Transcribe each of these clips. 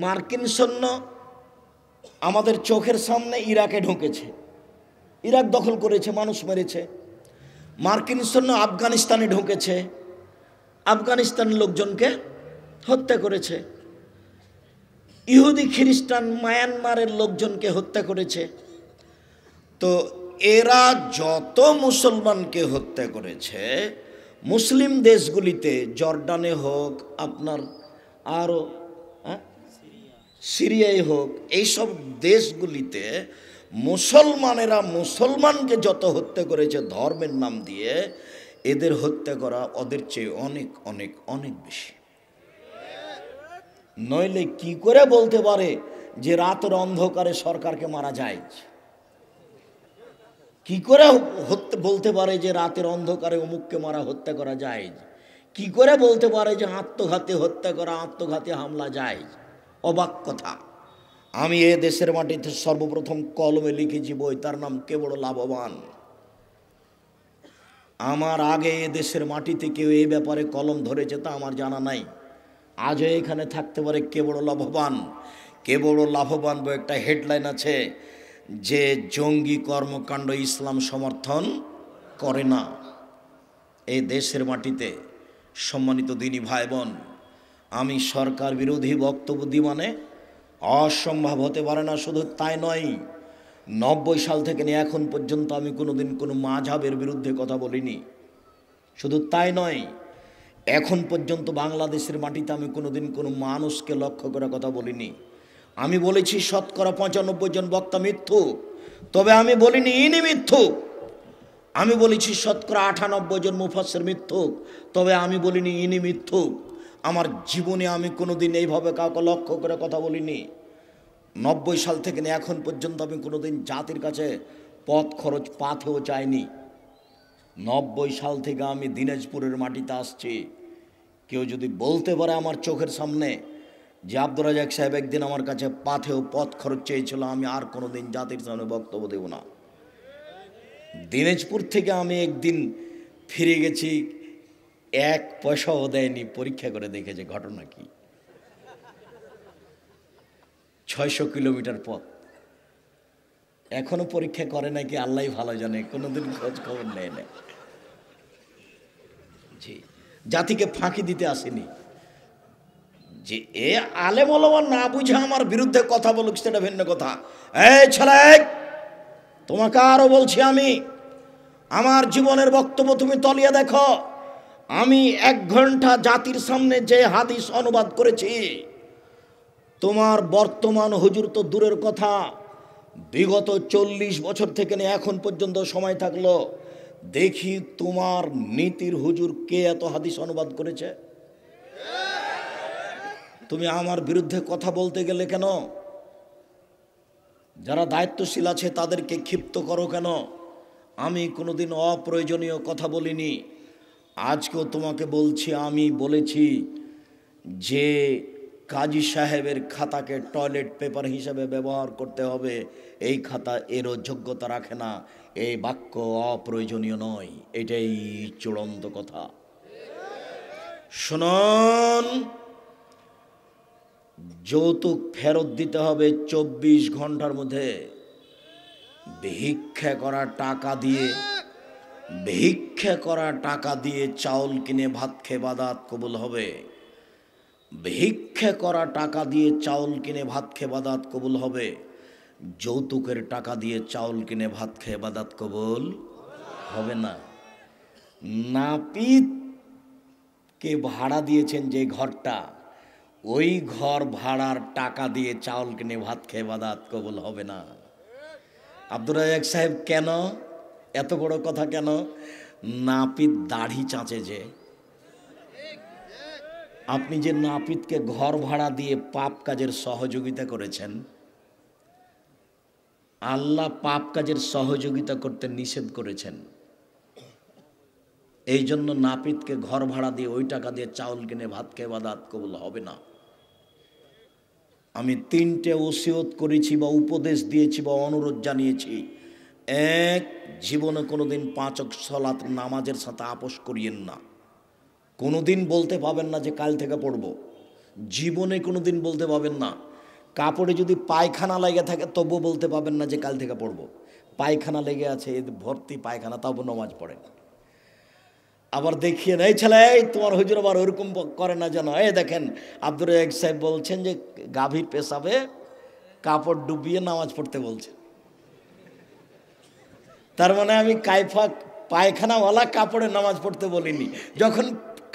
মার্কিন সৈন্য আমাদের চোখের সামনে ইরাকে ঢুকেছে, ইরাক দখল করেছে, মানুষ মেরেছে। মার্কিন সৈন্য আফগানিস্তানে ঢুকেছে, আফগানিস্তানের লোকজনকে হত্যা করেছে। ইহুদি খ্রিস্টান মায়ানমারের লোকজনকে হত্যা করেছে। তো এরা যত মুসলমানকে হত্যা করেছে মুসলিম দেশগুলিতে, জর্ডানে হোক, আপনার আরও সিরিয়ায় হোক, এইসব দেশগুলিতে মুসলমানেরা মুসলমানকে যত হত্যা করেছে ধর্মের নাম দিয়ে, এদের হত্যা করা ওদের চেয়ে অনেক অনেক অনেক বেশি। নইলে কি করে বলতে পারে যে রাতের অন্ধকারে সরকারকে মারা যায়? কি করে বলতে পারে যে রাতের অন্ধকারে অমুককে মারা, হত্যা করা যায়? কি করে বলতে পারে যে আত্মঘাতী হত্যা করা, আত্মঘাতী হামলা যায়? অবাক কথা। আমি এ দেশের মাটিতে সর্বপ্রথম কলমে লিখেছি বই, তার নাম কে বড় লাভবান। আমার আগে এ দেশের মাটিতে কেউ এই ব্যাপারে কলম ধরেছে তা আমার জানা নাই। আজও এখানে থাকতে পারে কে বড় লাভবান। কে বড় লাভবান বই একটা হেডলাইন আছে যে জঙ্গি কর্মকাণ্ড ইসলাম সমর্থন করে না। এই দেশের মাটিতে সম্মানিত দিনী ভাই বোন, আমি সরকার বিরোধী বক্তব্য দিই মানে অসম্ভব হতে পারে না। শুধু তাই নয়, 90 সাল থেকে নিয়ে এখন পর্যন্ত আমি কোনোদিন কোনো মাযহাবের বিরুদ্ধে কথা বলিনি। শুধু তাই নয়, এখন পর্যন্ত বাংলাদেশের মাটিতে আমি কোনোদিন কোনো মানুষকে লক্ষ্য করে কথা বলিনি। আমি বলেছি শতকরা 95 জন বক্তা মিথ্যুক, তবে আমি বলিনি ইনি মিথ্যুক। আমি বলেছি শতকরা 98 জন মুফাসসির মিথ্যুক, তবে আমি বলিনি ইনি মিথ্যুক। আমার জীবনে আমি কোনোদিন এইভাবে কাউকে লক্ষ্য করে কথা বলিনি। 90 সাল থেকে এখন পর্যন্ত আমি কোনোদিন জাতির কাছে পথ খরচ পাথেও চাইনি। 90 সাল থেকে আমি দিনাজপুরের মাটিতে আসছি। কেউ যদি বলতে পারে আমার চোখের সামনে যে আব্দুর রাজ্জাক সাহেব একদিন আমার কাছে পাথেও পথ খরচ চেয়েছিল, আমি আর কোনোদিন জাতির সামনে বক্তব্য দেব না। দিনাজপুর থেকে আমি একদিন ফিরে গেছি, 1 পয়সাও দেয়নি, পরীক্ষা করে দেখেছে ঘটনা কি। 600 কিলোমিটার পথ, এখনো পরীক্ষা করে নাকি আল্লাহ ভালো জানে, কোনোদিন খোঁজ খবর নেয় না। জি, জাতিকে ফাঁকি দিতে আসেনি। যে এ আলেম ওলামা না বুঝে আমার বিরুদ্ধে কথা বলুক সেটা ভিন্ন কথা। এই ছেলে, তোমাকে আরো বলছি, আমি আমার জীবনের বক্তব্য তুমি তলিয়ে দেখো। আমি 1 ঘন্টা জাতির সামনে যে হাদিস অনুবাদ করেছি, তোমার বর্তমান হুজুর তো দূরের কথা, বিগত 40 বছর থেকে নিয়ে এখন পর্যন্ত সময় থাকলো দেখি তোমার নীতির হুজুর কে এত হাদিস অনুবাদ করেছে। তুমি আমার বিরুদ্ধে কথা বলতে গেলে কেন? যারা দায়িত্বশীল আছে তাদেরকে ক্ষিপ্ত করো কেন? আমি কোনোদিন অপ্রয়োজনীয় কথা বলিনি। আজকেও তোমাকে বলছি, আমি বলেছি যে কাজী সাহেবের খাতাকে টয়লেট পেপার হিসাবে ব্যবহার করতে হবে, এই খাতা এরও যোগ্যতা রাখে না। এই বাক্য অপ্রয়োজনীয় নয়, এটাই চূড়ান্ত কথা। শুনুন, যৌতুক ফেরত দিতে হবে 24 ঘন্টার মধ্যে। ভিক্ষা করা টাকা দিয়ে চাউল কিনে ভাত খেয়ে ইবাদত কবুল হবে। ভিক্ষা করা টাকা দিয়ে চাউল কিনে ভাত খেয়ে ইবাদত কবুল হবে। যৌতুকের টাকা দিয়ে চাউল কিনে ভাত খেয়ে ইবাদত কবুল হবে না। নাপিতকে ভাড়া দিয়েছেন যে ঘরটা, ওই ঘর ভাড়ার টাকা দিয়ে চাউল কিনে ভাত খেয়ে ইবাদত কবুল হবে না। আব্দুর রাজ্জাক সাহেব কেন এত বড় কথা কেন? নাপিত দাড়ি চাঁচে যে, আপনি যে নাপিতকে ঘর ভাড়া দিয়ে পাপ কাজের সহযোগিতা করেছেন, আল্লাহ পাপ কাজের সহযোগিতা করতে নিষেধ করেছেন। এই জন্য নাপিতকে ঘর ভাড়া দিয়ে ওই টাকা দিয়ে চাউল কিনে ভাত খেয়ে ইবাদত কবুল হবে না। আমি 3টে ওসিয়ত করেছি বা উপদেশ দিয়েছি বা অনুরোধ জানিয়েছি। 1, জীবনে কোনোদিন 5 ওয়াক্ত সালাত নামাজের সাথে আপোষ করিয়েন না। কোনোদিন বলতে পাবেন না যে কাল থেকে পড়ব। জীবনে কোনো দিন বলতে পাবেন না। কাপড়ে যদি পায়খানা লেগে থাকে তবুও বলতে পাবেন না যে কাল থেকে পড়বো। পায়খানা লেগে আছে, এ ভর্তি পায়খানা, তাও নমাজ পড়েন। আবার দেখিয়ে এই ছেলে, এই তোমার হুজুর আবার ওরকম করে না যেন। এই দেখেন আব্দুর রাজ্জাক সাহেব বলছেন যে গাভীর পেশাবে কাপড় ডুবিয়ে নামাজ পড়তে বলছে। তার মানে আমি পায়খানাওয়ালা কাপড়ে নামাজ পড়তে বলিনি, যখন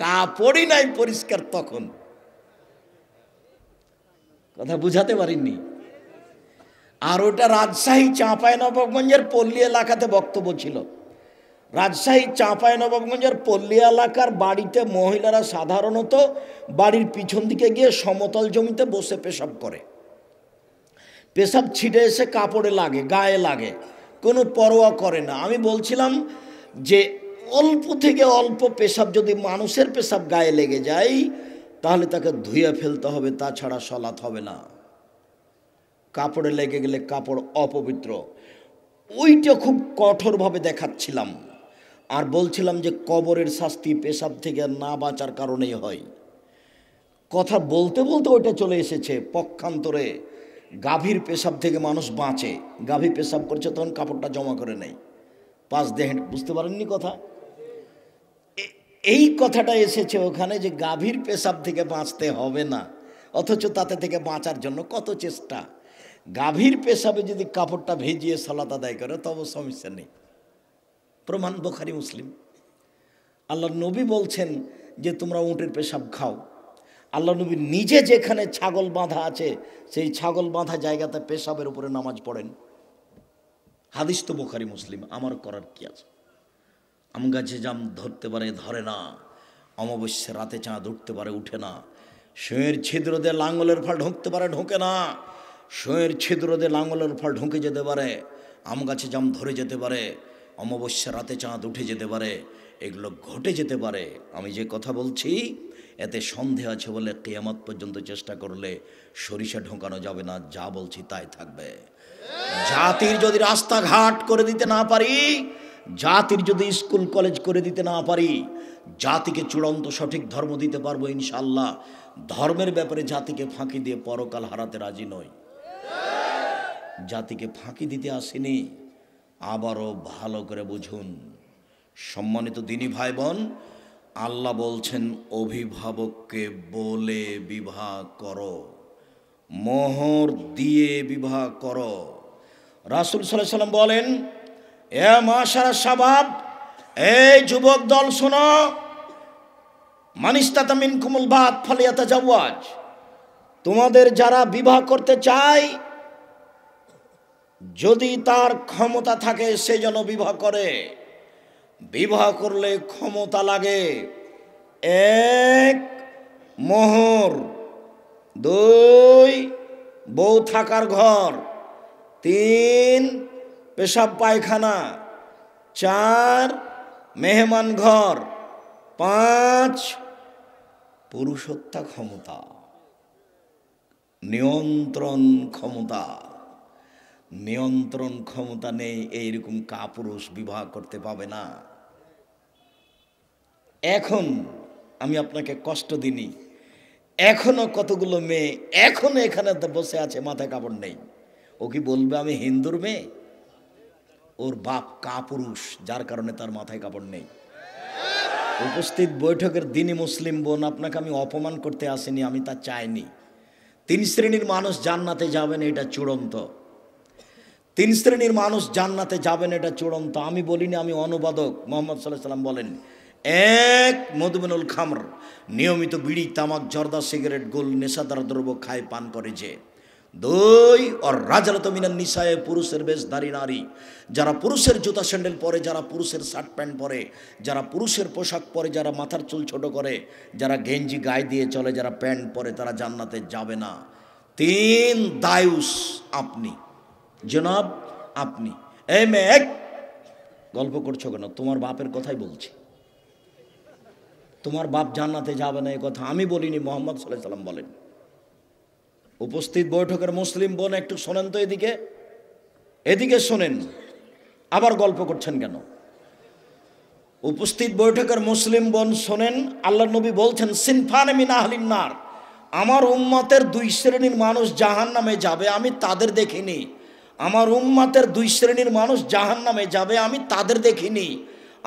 কাপড়ই নাই পরিষ্কার তখন। কথা বুঝাতে পারিনি। আর ওটা রাজশাহী চাঁপাইনবাবগঞ্জের পল্লী এলাকাতে বক্তব্য ছিল। রাজশাহী চাঁপাইনবাবগঞ্জের পল্লী এলাকার বাড়িতে মহিলারা সাধারণত বাড়ির পিছন দিকে গিয়ে সমতল জমিতে বসে পেশাব করে। পেশাব ছিটে এসে কাপড়ে লাগে, গায়ে লাগে, কোনো পরোয়া করে না। আমি বলছিলাম যে অল্প থেকে অল্প পেশাব যদি মানুষের পেশাব গায়ে লেগে যায় তাহলে তাকে ধুয়ে ফেলতে হবে, তাছাড়া সলাৎ হবে না। কাপড়ে লেগে গেলে কাপড় অপবিত্র। ওইটা খুব কঠোরভাবে দেখাচ্ছিলাম। আর বলছিলাম যে কবরের শাস্তি পেশাব থেকে না বাঁচার কারণেই হয়। কথা বলতে বলতে ওইটা চলে এসেছে পক্ষান্তরে গাভীর পেশাব থেকে মানুষ বাঁচে। গাভী পেশাব করছে তখন কাপড়টা জমা করে নেয়, পাঁচ দেহে। বুঝতে পারেননি কথা? এই কথাটা এসেছে ওখানে যে গাভীর পেশাব থেকে বাঁচতে হবে না, অথচ তাতে থেকে বাঁচার জন্য কত চেষ্টা। গাভীর পেশাবে যদি কাপড়টা ভেজিয়ে সালাত আদায় করে তবে সমস্যা নেই। প্রমাণ বুখারী মুসলিম। আল্লাহর নবী বলছেন যে তোমরা উটের পেশাব খাও। আল্লাহ নবী নিজে যেখানে ছাগল বাঁধা আছে সেই ছাগল বাঁধা জায়গাতে পেশাবের উপরে নামাজ পড়েন। হাদিস তো বুখারী মুসলিম। আমার করার কি আছে? আম গাছে জাম ধরতে পারে ধরে না, অমাবস্যার রাতে চাঁদ উঠতে পারে উঠে না, শোয়ের ছিদ্র দিয়ে লাঙ্গলের ফল ঢুকতে পারে ঢোকে না, শোয়ের ছিদ্র দিয়ে লাঙ্গলের ফল ঢুকে যেতে পারে, আম গাছে জাম ধরে যেতে পারে, অমাবস্যার রাতে চাঁদ উঠে যেতে পারে, এগুলো ঘটে যেতে পারে। আমি যে কথা বলছি এতে সন্দেহ আছে বলে কিয়ামত পর্যন্ত চেষ্টা করলে সরিষা ঢোকানো যাবে না। যা বলছি তাই থাকবে। জাতির যদি রাস্তাঘাট করে দিতে না পারি, জাতির যদি স্কুল কলেজ করে দিতে না পারি, জাতিকে চূড়ান্ত সঠিক ধর্ম দিতে পারবো ইনশাআল্লাহ। ধর্মের ব্যাপারে জাতিকে ফাঁকি দিয়ে পরকাল হারাতে রাজি নই। জাতিকে ফাঁকি দিতে আসেনি। আবারও ভালো করে বুঝুন সম্মানিত দিনী ভাই বোন, আল্লাহ বলছেন অভিভাবককে বলে বিবাহ করো, মোহর দিয়ে বিবাহ করো। রাসূল সাল্লাল্লাহু আলাইহি ওয়াসাল্লাম বলেন, এ মাশারা শাবাব, এই যুবক দল শোনো, মান ইসতাতা মিনকুমুল বাত ফালিয়াতাজাওয়াজ, তোমাদের যারা বিবাহ করতে চায় যদি তার ক্ষমতা থাকে সে যেন বিবাহ করে। বিবাহ করলে ক্ষমতা লাগে। এক, মোহর। দুই, বউ থাকার ঘর। তিন, পেশাব পায়খানা। চার, মেহমান ঘর। পাঁচ, পুরুষত্ব ক্ষমতা, নিয়ন্ত্রণ ক্ষমতা। নিয়ন্ত্রণ ক্ষমতা নেই এইরকম কাপুরুষ বিবাহ করতে পাবে না। এখন আমি আপনাকে কষ্ট দিইনি, এখনো কতগুলো মেয়ে এখনো এখানে বসে আছে মাথায় কাপড় নেই। ও কি বলবে আমি হিন্দুর মেয়ে? ওর বাপ কাপুরুষ, যার কারণে তার মাথায় কাপড় নেই। উপস্থিত বৈঠকের দিনই মুসলিম বোন, আপনাকে আমি অপমান করতে আসিনি, আমি তা চাইনি। তিন শ্রেণীর মানুষ জান্নাতে যাবেন এটা চূড়ান্ত। তিন শ্রেণীর মানুষ জান্নাতে যাবেন এটা চূড়ান্ত। আমি বলিনি, আমি অনুবাদক। মুহাম্মদ সাল্লাল্লাহু আলাইহি ওয়াসাল্লাম বলেন, এক, মদমিনুল খামর, নিয়মিত বিড়ি তামাক জর্দা সিগারেট গোল নেশাদার দ্রব্য খায় পান করে যে। দুই, আর রাজালত মিনান নিসায়ে, পুরুষের বেশধারী নারী, যারা পুরুষের জুতা স্যান্ডেল পরে, যারা পুরুষের শার্ট প্যান্ট পরে, যারা পুরুষের পোশাক পরে, যারা মাথার চুল ছোট করে, যারা গেঞ্জি গায়ে দিয়ে চলে, যারা প্যান্ট পরে, তারা জান্নাতে যাবে না। তিন, দায়ুস, আপনি জনাব, আপনি। এই মেয়ে, গল্প করছো কেন? তোমার বাপের কথাই বলছি। তোমার বাপ জান্নাতে যাবে না এ কথা আমি বলিনি, মুহাম্মদ সাল্লাল্লাহু আলাইহি ওয়াসাল্লাম বলেন। উপস্থিত বৈঠকের মুসলিম বোন একটু শোনেন তো, এদিকে এদিকে শোনেন, আবার গল্প করছেন কেন? উপস্থিত বৈঠকের মুসলিম বোন শোনেন, আল্লাহর নবী বলছেন, সিনফানে মিন আহলিন নার, আমার উম্মতের দুই শ্রেণীর মানুষ জাহান্নামে যাবে, আমি তাদের দেখিনি। আমার উম্মতের দুই শ্রেণীর মানুষ জাহান্নামে যাবে, আমি তাদের দেখিনি।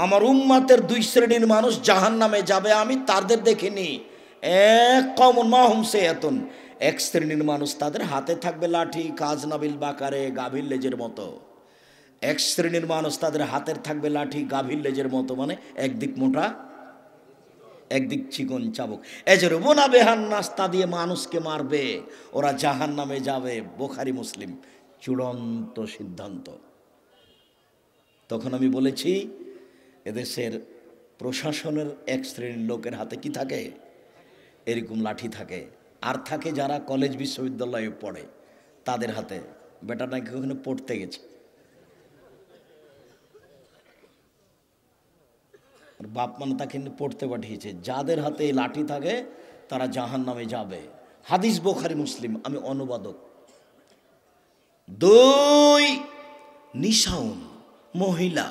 আমার উম্মতের দুই শ্রেণীর মানুষ জাহান্নামে যাবে, আমি তাদের দেখিনি। এক কওমুন মাহুম সায়াতুন, এক শ্রেণীর মানুষ তাদের হাতে থাকবে লাঠি, কাজনাবিল বাকারে, গাভীর লেজের মতো। এক শ্রেণীর মানুষ তাদের হাতের থাকবে লাঠি, গাভীর লেজের মতো, মানে একদিক মোটা একদিক চিকন চাবুক। এজরুবুনা বিহান নাস্তা দিয়ে মানুষকে মারবে, ওরা জাহান্নামে যাবে। বুখারী মুসলিম, চূড়ান্ত সিদ্ধান্ত। তখন আমি বলেছি এদেশের প্রশাসনের এক শ্রেণীর লোকের হাতে কি থাকে, এরকম লাঠি থাকে। আর থাকে যারা কলেজ বিশ্ববিদ্যালয়ে পড়ে, তাদের হাতে। বেটা নাকি ওখানে পড়তে গেছে, বাপ মানে তাকে পড়তে পাঠিয়েছে। যাদের হাতে এই লাঠি থাকে তারা জাহান্নামে যাবে। হাদিস বুখারী মুসলিম, আমি অনুবাদক। 2, নিশাউন, মহিলা,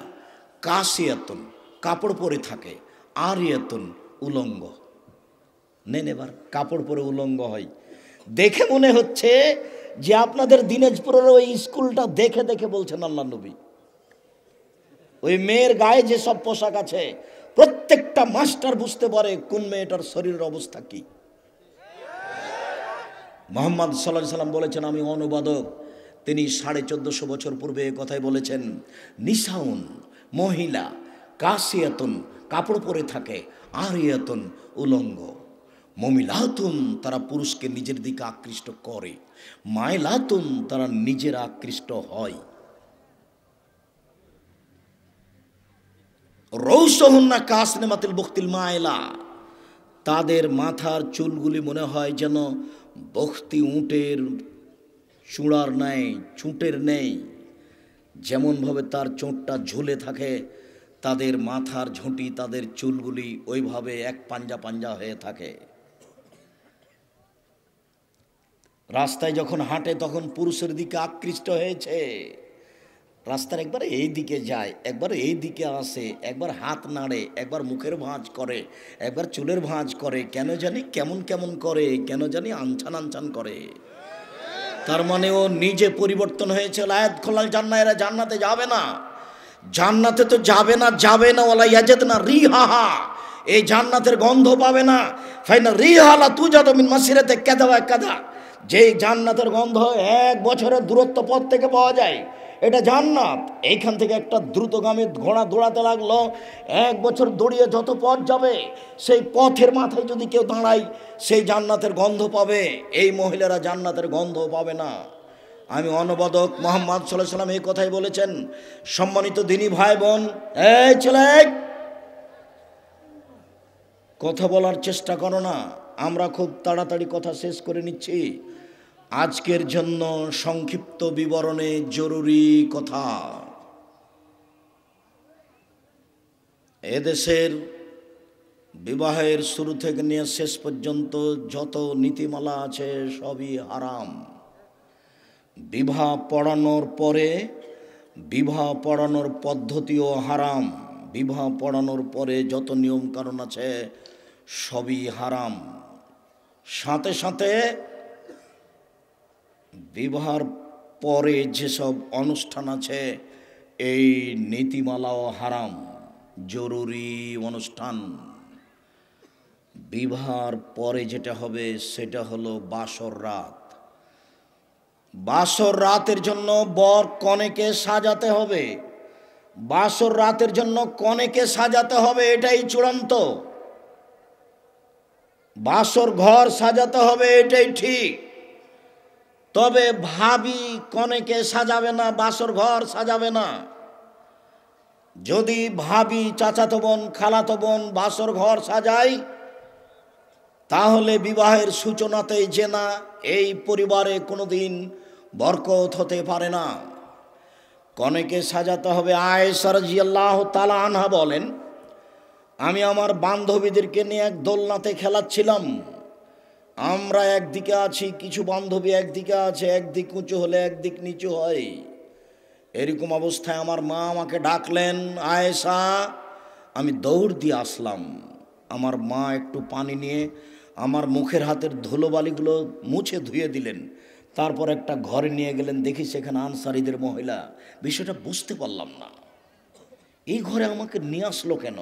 কাসিয়াতুন, কাপড় পরে থাকে, আরিয়াতুন, উলঙ্গ। নেন এবার, কাপড় পরে উলঙ্গ হয়। দেখে মনে হচ্ছে যে আপনাদের দিনাজপুরের ওই স্কুলটা দেখে দেখে বলছেন আল্লাহ নবী। ওই মেয়ের গায়ে যে সব পোশাক আছে, প্রত্যেকটা মাস্টার বুঝতে পারে কোন মেয়েটার শরীরের অবস্থা কি। মুহাম্মদ সাল্লাল্লাহু আলাইহি সাল্লাম বলেছেন, আমি অনুবাদক। তিনি 1450 বছর পূর্বে এই কথাই বলেছেন। নিসাউন, মহিলা, কাসিয়াতুন, কাপড় পরে থাকে, আরিয়াতুন, উলঙ্গ। মমিলাতুন, তারা পুরুষকে নিজের দিকে আকৃষ্ট করে, মাইলাতুন, তারা নিজের আকৃষ্ট হয়। রৌসহুন্না কাসনেমাতিল বুখতিল মায়লা, তাদের মাথার চুলগুলি মনে হয় যেন বখতি উটের চূড়ার নেই, চুঁটের নেই। যেমনভাবে তার চোঁটটা ঝুলে থাকে, তাদের মাথার ঝুঁটি, তাদের চুলগুলি ওইভাবে এক পাঞ্জা পাঞ্জা হয়ে থাকে। রাস্তায় যখন হাঁটে তখন পুরুষের দিকে আকৃষ্ট হয়েছে। রাস্তার একবার এই দিকে যায়, একবার এই দিকে আসে, একবার হাত নাড়ে, একবার মুখের ভাঁজ করে, একবার চুলের ভাঁজ করে, কেন জানি কেমন কেমন করে, কেন জানি আনছান আনছান করে। তার মানে ও নিজে পরিবর্তন হয়েছে। লায়াত খোলাল জান্নাহ, এরা জান্নাতে যাবে না। জান্নাতে তো যাবে না, যাবে না। ওয়ালা ইয়াজিদনা রিহাহা, এই জান্নাতের গন্ধ পাবে না। ফাইনা রিহালা তুজাদু মিন মাসিরাতি কাযা ওয়া কাযা, যেই জান্নাতের গন্ধ 1 বছরের দূরত্ব পথ থেকে পাওয়া যায়, এটা জান্নাত। এইখান থেকে একটা দ্রুতগামী ঘোড়া দৌড়াতে লাগলো, 1 বছর দৌড়িয়ে যত পথ যাবে, সেই পথের মাথায় যদি কেউ দাঁড়ায়, সেই জান্নাতের গন্ধ পাবে। এই মহিলারা জান্নাতের গন্ধ পাবে না। আমি অনুবাদক, মুহাম্মদ সাল্লাল্লাহু আলাইহি সাল্লাম এই কথাই বলেছেন। সম্মানিত দিনী ভাই বোন, এই ছেলে, কথা বলার চেষ্টা করো না। আমরা খুব তাড়াতাড়ি কথা শেষ করে নিচ্ছি। আজকের জন্য সংক্ষিপ্ত বিবরণে জরুরি কথা। এদেশের বিবাহের শুরু থেকে নিয়ে শেষ পর্যন্ত যত নীতিমালা আছে সবই হারাম। বিবাহ পড়ানোর পরে বিবাহ পড়ানোর পদ্ধতিও হারাম। বিবাহ পড়ানোর পরে যত নিয়ম কানুন আছে সবই হারাম। সাথে সাথে বিবাহের পরে যেসব অনুষ্ঠান আছে এই নীতিমালাও হারাম। জরুরি অনুষ্ঠান বিবাহের পরে যেটা হবে সেটা হলো বাসর রাত। বাসর রাতের জন্য বর কনেকে সাজাতে হবে। বাসর রাতের জন্য কনেকে সাজাতে হবে, এটাই চূড়ান্ত। বাসর ঘর সাজাতে হবে, এটাই ঠিক। তবে ভাবি কনেকে সাজাবে না, বাসর ঘর সাজাবে না। যদি ভাবি, চাচাতো বোন, খালাতো বোন বাসর ঘর সাজায়, তাহলে বিবাহের সূচনাতেই জেনা, এই পরিবারে কোনোদিন বরকত হতে পারে না। কনেকে সাজাতে হবে। আয়েশা রাদিয়াল্লাহু তাআলা আনহা বলেন, আমি আমার বান্ধবীদেরকে নিয়ে এক দোলনাতে খেলাচ্ছিলাম। আমরা একদিকে আছি, কিছু বান্ধবী একদিকে আছে, একদিক উঁচু হলে একদিক নিচু হয়। এরকম অবস্থায় আমার মা আমাকে ডাকলেন, আয়েশা। আমি দৌড় দিয়ে আসলাম। আমার মা একটু পানি নিয়ে আমার মুখের হাতের ধুলোবালিগুলো মুছে ধুয়ে দিলেন। তারপর একটা ঘরে নিয়ে গেলেন, দেখি সেখানে আনসারীদের মহিলা। বিষয়টা বুঝতে পারলাম না, এই ঘরে আমাকে নিয়ে আসলো কেন?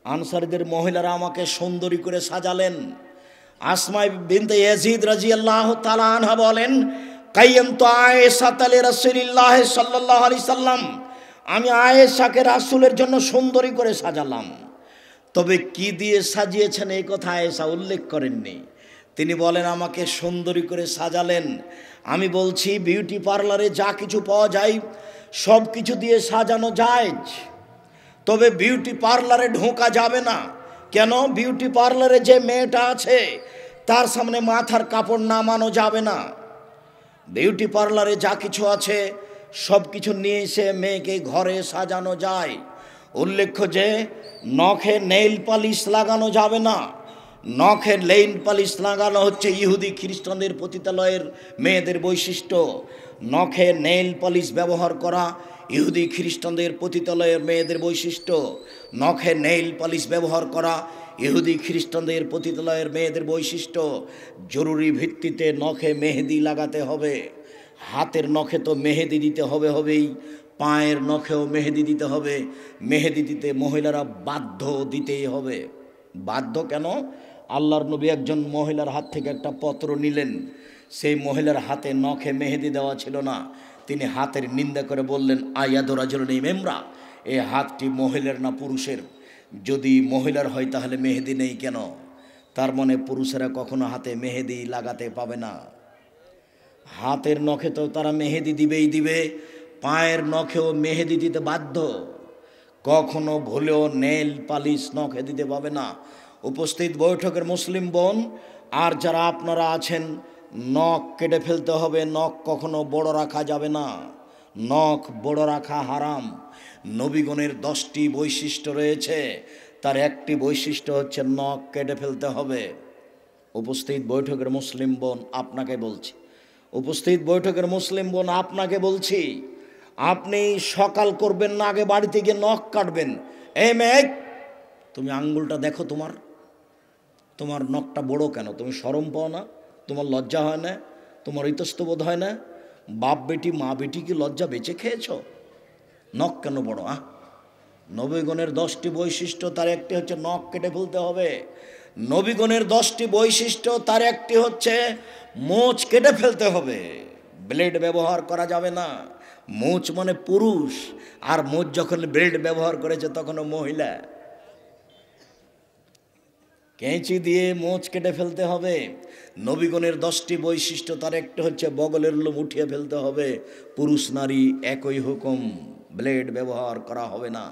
আনসারীদের মহিলারা আমাকে সুন্দরী করে সাজালেন। আসমা বিনতে ইয়াজিদ রাদিয়াল্লাহু তাআলা আনহা বলেন, কাইয়ামতু আয়েশা লি রাসূলিল্লাহ সাল্লাল্লাহু আলাইহি সাল্লাম, আমি আয়েশাকে রাসূলের জন্য সুন্দরী করে সাজালাম। তবে কি দিয়ে সাজিয়েছেন এই কথা আয়েশা উল্লেখ করেননি। তিনি বলেন, আমাকে সুন্দরী করে সাজালেন। আমি বলছি, বিউটি পার্লারে যা কিছু পাওয়া যায় সব কিছু দিয়ে সাজানো যায়, তবে বিউটি পার্লারে ঢোকা যাবে না। কেন? বিউটি পার্লারে যে মেয়েটা আছে তার সামনে মাথার কাপড় নামানো যাবে না। বিউটি পার্লারে যা কিছু আছে সব কিছু নিয়ে এসে মেয়েকে ঘরে সাজানো যায়। উল্লেখ্য যে নখে নেইল পালিশ লাগানো যাবে না। নখে নেইল পালিশ লাগানো হচ্ছে ইহুদি খ্রিস্টানদের পতিতালয়ের মেয়েদের বৈশিষ্ট্য। নখে নেইল পালিশ ব্যবহার করা ইহুদি খ্রিস্টানদের পতিতালয়ের মেয়েদের বৈশিষ্ট্য। নখে নেইল পালিশ ব্যবহার করা ইহুদি খ্রিস্টানদের পতিতালয়ের মেয়েদের বৈশিষ্ট্য। জরুরি ভিত্তিতে নখে মেহেদি লাগাতে হবে। হাতের নখে তো মেহেদি দিতে হবেই, পায়ের নখেও মেহেদি দিতে হবে। মেহেদি দিতে মহিলারা বাধ্য, দিতেই হবে। বাধ্য কেন? আল্লাহর নবী একজন মহিলার হাত থেকে একটা পত্র নিলেন, সেই মহিলার হাতে নখে মেহেদি দেওয়া ছিল না। তিনি হাতের নিন্দা করে বললেন, আয়াদু রাজুলিন মেমরা, এই হাতটি মহিলার না পুরুষের? যদি মহিলার হয় তাহলে মেহেদি নেই কেন? তার মানে পুরুষেরা কখনো হাতে মেহেদি লাগাতে পাবে না। হাতের নখে তো তারা মেহেদি দিবেই দিবে, পায়ের নখেও মেহেদি দিতে বাধ্য। কখনো ভুলেও নেল পালিশ নখে দিতে পাবে না। উপস্থিত বৈঠকের মুসলিম বোন আর যারা আপনারা আছেন, নখ কেটে ফেলতে হবে। নখ কখনো বড় রাখা যাবে না। নখ বড় রাখা হারাম। নবীগণের 10টি বৈশিষ্ট্য রয়েছে, তার একটি বৈশিষ্ট্য হচ্ছে নখ কেটে ফেলতে হবে। উপস্থিত বৈঠকের মুসলিম বোন আপনাকে বলছি, উপস্থিত বৈঠকের মুসলিম বোন আপনাকে বলছি, আপনি সকাল করবেন না, আগে বাড়িতে গিয়ে নখ কাটবেন। এই মেয়ে, তুমি আঙ্গুলটা দেখো, তোমার নখটা বড় কেন? তুমি শরম পাও না? তোমার লজ্জা হয় না? তোমার ইতস্তবোধ হয় না? বাপ বেটি মা বেটি কি লজ্জা বেঁচে খেয়েছ? নখ কেন বড়? নবীগণের 10টি বৈশিষ্ট্য, তার একটি হচ্ছে নখ কেটে ফেলতে হবে। নবীগণের 10টি বৈশিষ্ট্য, তার একটি হচ্ছে মোচ কেটে ফেলতে হবে। ব্লেড ব্যবহার করা যাবে না। মোচ মানে পুরুষ, আর মোচ যখন ব্লেড ব্যবহার করেছে তখনও মহিলা। কেঁচি দিয়ে মোচ কেটে ফেলতে হবে। নবীগণের 10টি বৈশিষ্ট্য, তার একটি হচ্ছে বগলের লোম উঠিয়ে ফেলতে হবে। পুরুষ নারী একই হুকুম, ব্লেড ব্যবহার করা হবে না।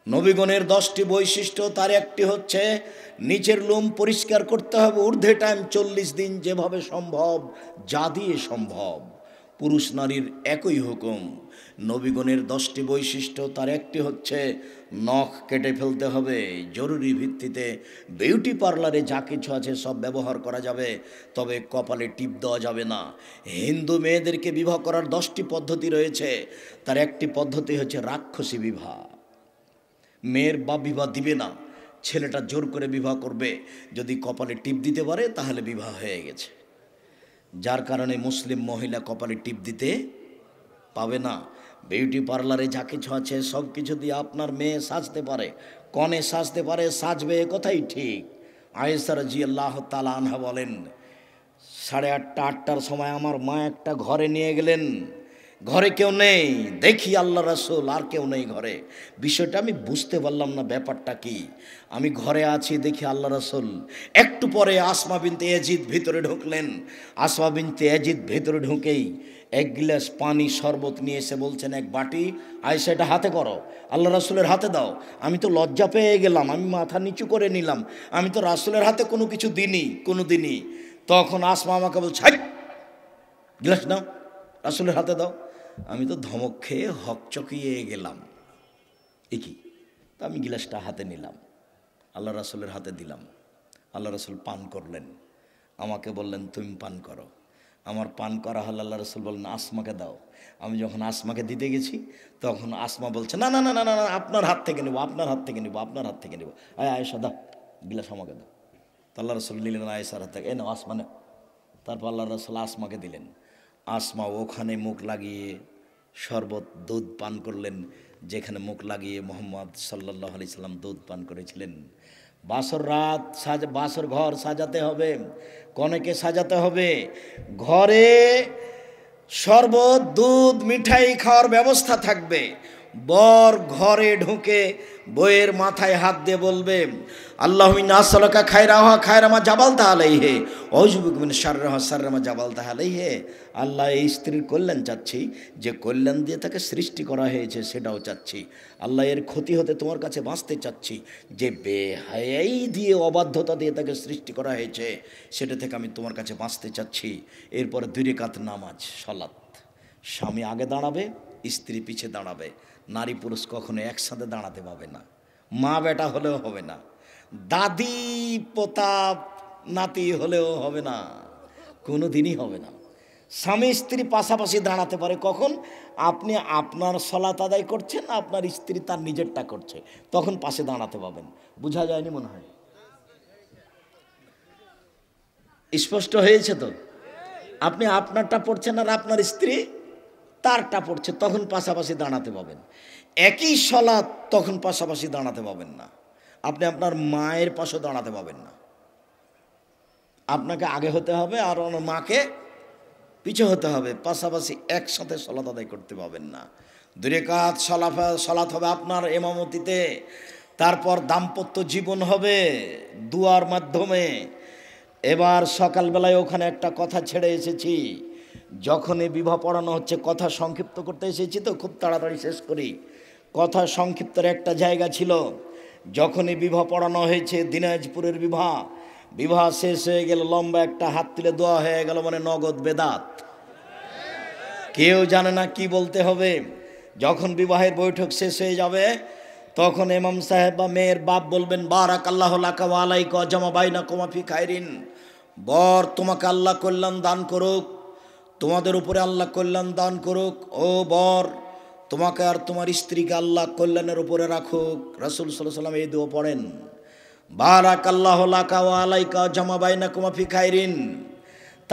নবীগণের 10টি বৈশিষ্ট্য, তার একটি হচ্ছে নিচের লোম পরিষ্কার করতে হবে ঊর্ধ্বে টাইম 40 দিন, যেভাবে সম্ভব, যা দিয়ে সম্ভব। পুরুষ নারীর একই হুকুম। নবীগণের 10টি বৈশিষ্ট্য, তার একটি হচ্ছে নখ কেটে ফেলতে হবে। জরুরি ভিত্তিতে বিউটি পার্লারে যা কিছু আছে সব ব্যবহার করা যাবে, তবে কপালে টিপ দেওয়া যাবে না। হিন্দু মেয়েদেরকে বিবাহ করার 10টি পদ্ধতি রয়েছে, তার একটি পদ্ধতি হচ্ছে রাক্ষসী বিবাহ। মেয়ের বাপ বিবাহ দিবে না, ছেলেটা জোর করে বিবাহ করবে। যদি কপালে টিপ দিতে পারে তাহলে বিবাহ হয়ে গেছে। যার কারণে মুসলিম মহিলা কপালে টিপ দিতে পাবে না। বিউটি পার্লারে যা কিছু আছে সব কিছু দিয়ে আপনার মেয়ে সাজতে পারে, কনে সাজতে পারে, সাজবে, এ কথাই ঠিক। আয়েশা রাদিয়াল্লাহু তাআলা আনহা বলেন, 8:30 8টার সময় আমার মা একটা ঘরে নিয়ে গেলেন। ঘরে কেউ নেই, দেখি আল্লাহ রাসূল, আর কেউ নেই ঘরে। বিষয়টা আমি বুঝতে পারলাম না, ব্যাপারটা কি। আমি ঘরে আছি, দেখি আল্লাহ রাসূল। একটু পরে আসমা বিনতে ইয়াজিদ ভিতরে ঢুকলেন। আসমা বিনতে ইয়াজিদ ভিতরে ঢুকেই 1 গ্লাস পানি শরবত নিয়ে এসে বলছেন, 1 বাটি, আয়েশা এটা হাতে করো, আল্লাহ রাসূলের হাতে দাও। আমি তো লজ্জা পেয়ে গেলাম, আমি মাথা নিচু করে নিলাম, আমি তো রাসূলের হাতে কোনো কিছু দিইনি কোনোদিনই। তখন আসমা আমাকে বলছে, হাই, গ্লাস নাও, রাসূলের হাতে দাও। আমি তো ধমক খেয়ে হকচকিয়ে গেলাম, এ কি? তা আমি গিলাসটা হাতে নিলাম, আল্লাহ রাসূলের হাতে দিলাম। আল্লাহ রাসূল পান করলেন, আমাকে বললেন তুমি পান করো। আমার পান করা হল, আল্লাহ রাসূল বললেন আসমাকে দাও। আমি যখন আসমাকে দিতে গেছি তখন আসমা বলছে, না না না না না, আপনার হাত থেকে নেবো, আপনার হাত থেকে নেবো, আপনার হাত থেকে নেবো। আয়েশা দাও, গিলাস আমাকে দাও। তো আল্লাহ রসুল নিলেন আয়েশার হাত থেকে, এ না আসমানে। তারপর আল্লাহ রসুল আসমাকে দিলেন। আসমা ওখানে মুখ লাগিয়ে শরবত দুধ পান করলেন, যেখানে মুখ লাগিয়ে মোহাম্মদ সাল্লাল্লাহু আলাইহি সাল্লাম দুধ পান করেছিলেন। বাসর রাত বাসর ঘর সাজাতে হবে, কনেকে সাজাতে হবে। ঘরে শরবত দুধ মিঠাই খাওয়ার ব্যবস্থা থাকবে। বর ঘরে ঢুকে বইয়ের মাথায় হাত দিয়ে বলবে, আল্লাহুম্মা আসসালাকা খায়রাহা খায়রামা জাবালতা আলাইহি ওয়াউযুবিকা মিন শাররিহা শাররামা জাবালতা আলাইহি। আল্লাহ এই স্ত্রীর কল্যাণ চাচ্ছি, যে কল্যাণ দিয়ে তাকে সৃষ্টি করা হয়েছে সেটাও চাচ্ছি। আল্লাহ এর ক্ষতি হতে তোমার কাছে বাঁচতে চাচ্ছি, যে বেহায়াই দিয়ে অবাধ্যতা দিয়ে তাকে সৃষ্টি করা হয়েছে সেটা থেকে আমি তোমার কাছে বাঁচতে চাচ্ছি। এরপরে 2 রাকাত নামাজ সালাত। স্বামী আগে দাঁড়াবে, স্ত্রী পিছে দাঁড়াবে। নারী পুরুষ কখনো একসাথে দাঁড়াতে পাবে না। মা বেটা হলেও হবে না, দাদি পোতা নাতি হলেও হবে না, কোনো দিনই হবে না। স্বামী স্ত্রী পাশাপাশি দাঁড়াতে পারে কখন? আপনি আপনার সালাত আদায় করছেন, আপনার স্ত্রী তার নিজেরটা করছে, তখন পাশে দাঁড়াতে পাবেন। বোঝা যায়নি মনে হয়? স্পষ্ট হয়েছে তো? আপনি আপনারটা পড়ছেন আর আপনার স্ত্রী তারটা পড়ছে, তখন পাশাপাশি দাঁড়াতে পাবেন। একই সালাত, তখন পাশাপাশি দাঁড়াতে পাবেন না। আপনি আপনার মায়ের পাশে দাঁড়াতে পাবেন না। আপনাকে আগে হতে হবে আর ওনার মাকে পিছু হতে হবে, পাশাপাশি একসাথে সালাত আদায় করতে পাবেন না। 2 রাকাত সালাত হবে আপনার ইমামতিতে। তারপর দাম্পত্য জীবন হবে দুয়ার মাধ্যমে। এবার সকালবেলায় ওখানে একটা কথা ছেড়ে এসেছি, যখনই বিবাহ পড়ানো হচ্ছে, কথা সংক্ষিপ্ত করতে এসেছি তো খুব তাড়াতাড়ি শেষ করি। কথা সংক্ষিপ্তের একটা জায়গা ছিল, যখনই বিবাহ পড়ানো হয়েছে, দিনাজপুরের বিবাহ শেষ হয়ে গেল, লম্বা একটা হাত তুলে দোয়া হয়ে গেল, মানে নগদ বেদাত। কেউ জানে না কি বলতে হবে। যখন বিবাহের বৈঠক শেষ হয়ে যাবে, তখন ইমাম সাহেব বা মেয়ের বাপ বলবেন, বারাকাল্লাহু লাকা ওয়া আলাইকা ওয়া জামা বাইনাকুমা ফি খাইরিন। বর, তোমাকে আল্লাহ কল্যাণ দান করুক, তোমাদের উপরে আল্লাহ কল্যাণ দান করুক। ও বর, তোমাকে আর তোমার স্ত্রীকে আল্লাহ কল্যাণের উপরে রাখুক। রাসূল সাল্লাল্লাহু আলাইহি ওয়াসাল্লাম এই দোয়া পড়েন, বারাকাল্লাহু লাকা ওয়া আলাইকা ওয়া জামা বাইনাকুমা ফি খাইরিন।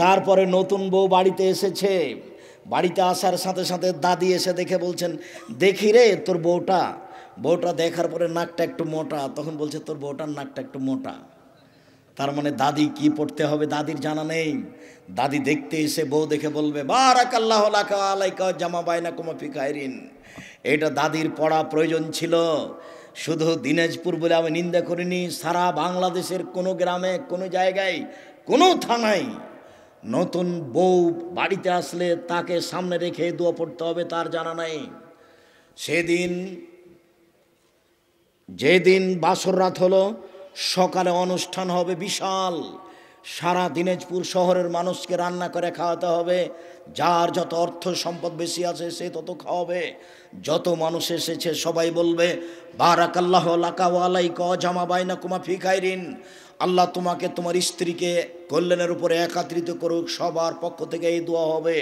তারপরে নতুন বউ বাড়িতে এসেছে, বাড়িতে আসার সাথে সাথে দাদি এসে দেখে বলছেন, দেখি রে তোর বউটা দেখার পরে নাকটা একটু মোটা, তখন বলছে তোর বউটার নাকটা একটু মোটা। তার মানে দাদি কি পড়তে হবে দাদির জানা নেই। দাদি দেখতে এসে বউ দেখে বলবে, বারাকাল্লাহু লাকা ওয়া আলাইকা ওয়া জামা বাইনাকুমা ফি খাইরিন। এটা দাদির পড়া প্রয়োজন ছিল। শুধু দিনাজপুর বলে আমি নিন্দা করিনি, সারা বাংলাদেশের কোনো গ্রামে, কোনো জায়গায়, কোনো থানায় নতুন বউ বাড়িতে আসলে তাকে সামনে রেখে দোয়া পড়তে হবে তার জানা নাই। যেদিন বাসর রাত হলো, সকালে অনুষ্ঠান হবে বিশাল। সারা দিনাজপুর শহরের মানুষকে রান্না করে খাওয়াতে হবে। যার যত অর্থ সম্পদ বেশি আছে সে তত খাওয়াবে। যত মানুষ এসেছে সবাই বলবে, বারাকাল্লাহু লাকা ওয়া আলাইকা ওয়া জামা বাইনাকুমা ফি খাইরিন। আল্লাহ তোমাকে তোমার স্ত্রীকে কল্যাণের উপরে একত্রিত করুক। সবার পক্ষ থেকে এই দোয়া হবে।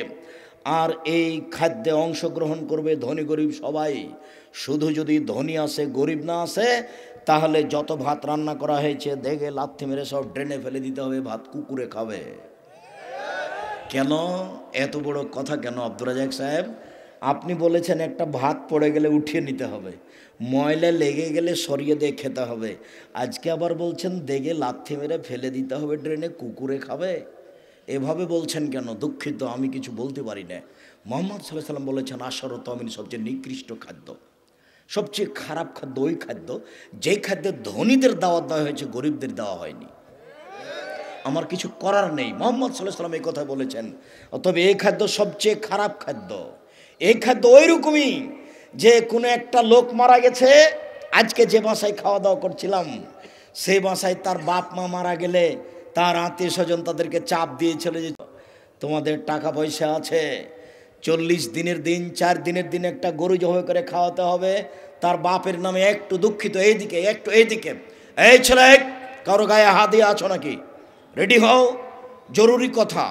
আর এই খাদ্যে অংশগ্রহণ করবে ধনী গরিব সবাই। শুধু যদি ধনী আসে, গরিব না আসে, তাহলে যত ভাত রান্না করা হয়েছে দেখে লাথি মেরে সব ড্রেনে ফেলে দিতে হবে, ভাত কুকুরে খাবে। কেন এত বড় কথা কেন আব্দুর রাজ্জাক সাহেব? আপনি বলেছেন একটা ভাত পড়ে গেলে উঠিয়ে নিতে হবে, ময়লা লেগে গেলে সরিয়ে দিয়ে খেতে হবে। আজকে আবার বলছেন দেখে লাথি মেরে ফেলে দিতে হবে ড্রেনে, কুকুরে খাবে। এভাবে বলছেন কেন? দুঃখিত, আমি কিছু বলতে পারি না। মুহাম্মদ সাল্লাল্লাহু আলাইহি ওয়াসাল্লাম বলেছেন, আশার তামিন সবচেয়ে নিকৃষ্ট খাদ্য, সবচেয়ে খারাপ খাদ্য ওই খাদ্য যেই খাদ্যে ধনীদের দাওয়াত দেওয়া হয়েছে, গরিবদের দেওয়া হয়নি। আমার কিছু করার নেই, মুহাম্মদ সাল্লাল্লাহু আলাইহি ওয়াসাল্লাম এই কথা বলেছেন। অতএব এই খাদ্য সবচেয়ে খারাপ খাদ্য। এই খাদ্য ওই রকমই যে কোনো একটা লোক মারা গেছে, আজকে যে বাসায় খাওয়া দাওয়া করছিলাম সেই বাসায় তার বাপ মা মারা গেলে তার আত্মীয় স্বজন তাদেরকে চাপ দিয়ে চলে যেত, তোমাদের টাকা পয়সা আছে, 40 দিনের দিন 4 দিনের দিন একটা গরু জবাই করে খাওয়াতে হবে। তার বাপের নামে একটু দুঃখিত, এইদিকে একটু এইদিকে, এই ছেলে কারো গায়ে হাত দিয়ে আছো নাকি? রেডি হও, জরুরি কথা।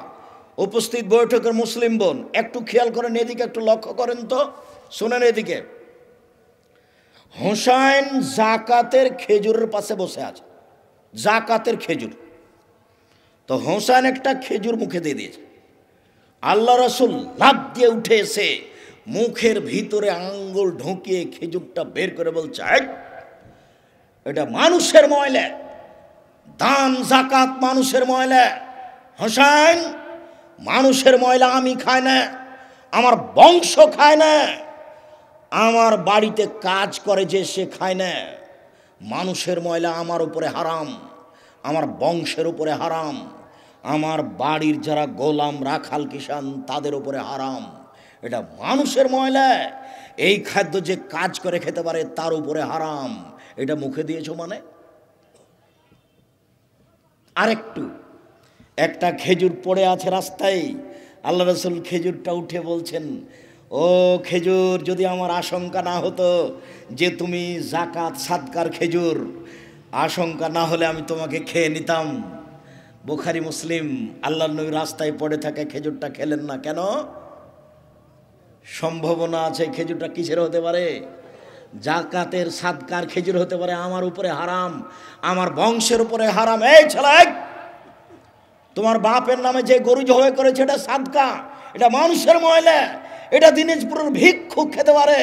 উপস্থিত বৈঠকের মুসলিম বোন একটু খেয়াল করেন, এদিকে একটু লক্ষ্য করেন তো, শোনেন এদিকে। হোসাইন জাকাতের খেজুরের পাশে বসে আছে, জাকাতের খেজুর। তো হোসেন একটা খেজুর মুখে দিয়ে দিয়েছে। আল্লাহ রসুল লাফ দিয়ে উঠে এসে মুখের ভিতরে আঙ্গুল ঢুকিয়ে খেজুরটা বের করে বলছে, এটা মানুষের ময়লা, দান জাকাত মানুষের ময়লা। হোসেন, মানুষের ময়লা আমি খাই না, আমার বংশ খায় না, আমার বাড়িতে কাজ করে যে সে খায় না। মানুষের ময়লা আমার উপরে হারাম, আমার বংশের উপরে হারাম, আমার বাড়ির যারা গোলাম রাখাল কিষান তাদের উপরে হারাম। এটা মানুষের ময়লা, এই খাদ্য যে কাজ করে খেতে পারে তার উপরে হারাম। এটা মুখে দিয়েছো মানে? আরেকটু, একটা খেজুর পড়ে আছে রাস্তায়, আল্লাহ রসুল খেজুরটা উঠে বলছেন, ও খেজুর, যদি আমার আশঙ্কা না হতো যে তুমি জাকাত সাদকার খেজুর, আশঙ্কা না হলে আমি তোমাকে খেয়ে নিতাম। বুখারী মুসলিম। আল্লাহর নবী রাস্তায় পড়ে থাকে খেজুরটা খেলেন না কেন? সম্ভাবনা আছে খেজুরটা কিসের হতে পারে? জাকাতের সাদকার খেজুর হতে পারে। আমার উপরে হারাম, আমার বংশের উপরে হারাম। এই ছেলে, তোমার বাপের নামে যে গরু জবাই করেছে এটা সাদকা, এটা মানুষের ময়লা, এটা দিনাজপুরের ভিক্ষুক খেতে পারে।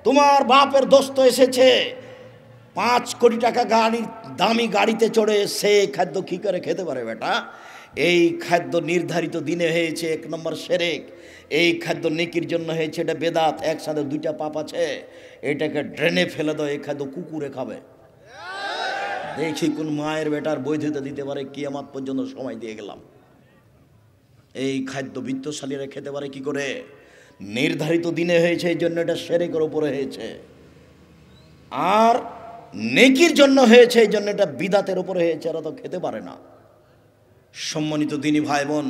তোমার বাপের দোস্ত এসেছে 5 কোটি টাকা গাড়ির দামি গাড়িতে চড়ে, সে খাদ্য কী করে খেতে পারে বেটা? এই খাদ্য নির্ধারিত দিনে হয়েছে 1 নম্বর শিরক, এই খাদ্য নেকির জন্য হয়েছে, এটা বেদাত, একসাথে 2টা পাপ আছে। এটাকে ড্রেনে ফেলে দাও, এই খাদ্য কুকুরে খাবে। দেখি কোন মায়ের বেটার বৈধতা দিতে পারে, কিয়ামত পর্যন্ত সময় দিয়ে গেলাম। এই খাদ্য বিত্তশালীরা খেতে পারে কি করে? নির্ধারিত দিনে হয়েছে, এই জন্য এটা শিরকের উপরে হয়েছে। আর নেকির জন্য হয়েছে, এই জন্য এটা বিদাতের উপরে হয়েছে, এরা তো খেতে পারে না। সম্মানিত দিনী ভাই বোন,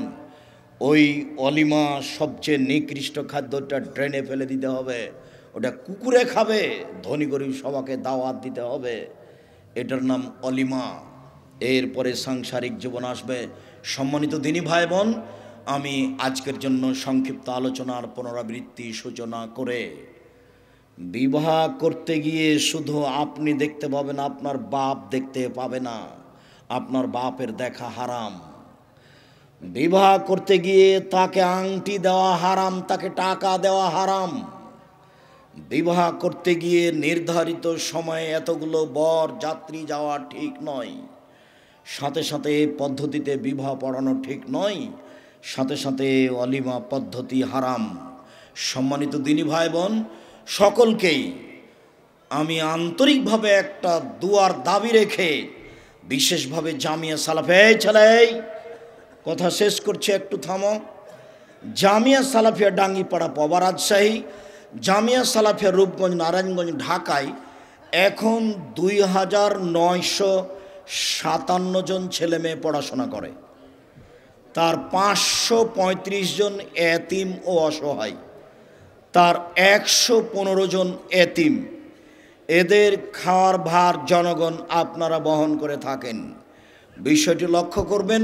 ওই অলিমা সবচেয়ে নিকৃষ্ট খাদ্যটা ড্রেনে ফেলে দিতে হবে, ওটা কুকুরে খাবে, ধনী গরিব সবাইকে দাওয়াত দিতে হবে। এটার নাম অলিমা। এরপরে সাংসারিক জীবন আসবে। সম্মানিত দিনী ভাই বোন, আমি আজকের জন্য সংক্ষিপ্ত আলোচনার পুনরাবৃত্তি সূচনা করে, বিবাহ করতে গিয়ে শুধু আপনি দেখতে পাবেন, আপনার বাপ দেখতে পাবে না, আপনার বাপের দেখা হারাম। বিবাহ করতে গিয়ে তাকে আংটি দেওয়া হারাম, তাকে টাকা দেওয়া হারাম। বিবাহ করতে গিয়ে নির্ধারিত সময়ে এতগুলো বর যাত্রী যাওয়া ঠিক নয়। সাথে সাথে পদ্ধতিতে বিবাহ পড়ানো ঠিক নয়, সাথে সাথে অলিমা পদ্ধতি হারাম। সম্মানিত দিনী ভাই বোন, সকলকেই আমি আন্তরিকভাবে একটা দুয়ার দাবি রেখে, বিশেষভাবে জামিয়া সালাফিয়া, ছেলে কথা শেষ করছে, একটু থামো। জামিয়া সালাফিয়া ডাঙ্গিপাড়া পবা রাজশাহী, জামিয়া সালাফিয়া রূপগঞ্জ নারায়ণগঞ্জ ঢাকায় এখন 2957 জন ছেলে মেয়ে পড়াশোনা করে। তার 535 জন এতিম ও অসহায়, তার 115 জন এতিম। এদের খাওয়ার ভার জনগণ আপনারা বহন করে থাকেন। বিষয়টি লক্ষ্য করবেন।